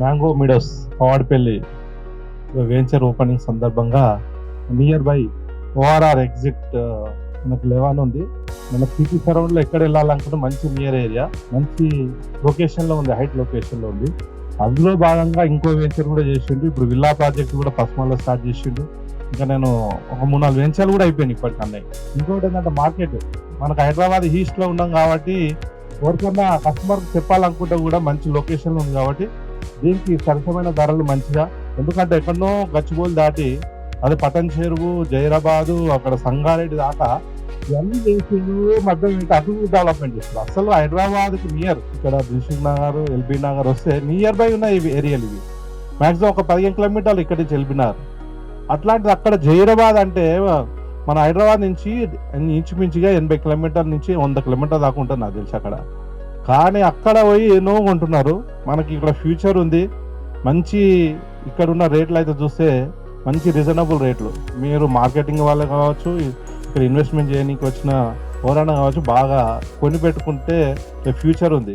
Mango meadows పవాడిపల్లి venture opening సందర్భంగా near by ORR exit మనకు eleven ఉంది. మన సిటీ సరౌండ్ లో ఎక్కడ వెళ్ళాలనుకుంటే మంచి నియర్ ఏరియా, మంచి లొకేషన్ లో ఉంది, హైట్ లొకేషన్ లో ఉంది. అందులో భాగంగా ఇంకో వెంచర్ కూడా చేసిండు. ఇప్పుడు విల్లా ప్రాజెక్ట్ కూడా పస్మాలో స్టార్ట్ చేసిండు. ఇంకా నేను ఒక 3-4 వెంచర్లు కూడా అయిపోయినాయి ఇప్పటికన్నా. ఇంకోటి ఏంటంటే మార్కెట్ మనకు హైదరాబాద్ ఈస్ట్ లో ఉన్నాం కాబట్టి ఎవరికన్నా కస్టమర్ చెప్పాలనుకుంటే కూడా మంచి లొకేషన్ ఉంది కాబట్టి దీనికి సరసమైన ధరలు మంచిగా. ఎందుకంటే ఎక్కడనో గచ్చిబౌలి దాటి అది పటన్ చెరువు, జైరాబాదు, అక్కడ సంగారెడ్డి దాకా ఇవన్నీ చేసిండు. మధ్య అటు డెవలప్మెంట్ చేస్తారు. అసలు హైదరాబాద్కి నియర్ ఇక్కడ దిల్సుఖ్ నగర్, ఎల్బీ నగర్ వస్తే నియర్ బై ఉన్న ఇవి ఏరియాలు. ఇవి మాక్సిమం ఒక 15 కిలోమీటర్లు ఇక్కడి నుంచి ఎల్బీ నగర్. అట్లాంటిది అక్కడ జైరాబాద్ అంటే మన హైదరాబాద్ నుంచి ఇంచుమించుగా 80 కిలోమీటర్ల నుంచి 100 కిలోమీటర్ దాకా ఉంటుంది నాకు తెలిసి అక్కడ. కానీ అక్కడ పోయి ఎన్నో కొంటున్నారు. మనకి ఇక్కడ ఫ్యూచర్ ఉంది. మంచి ఇక్కడ ఉన్న రేట్లు అయితే చూస్తే మంచి రీజనబుల్ రేట్లు. మీరు మార్కెటింగ్ వాళ్ళు కావచ్చు, ఇక్కడ ఇన్వెస్ట్మెంట్ చేయడానికి వచ్చిన ఎవరైనా కావచ్చు, బాగా కొని పెట్టుకుంటే ఫ్యూచర్ ఉంది.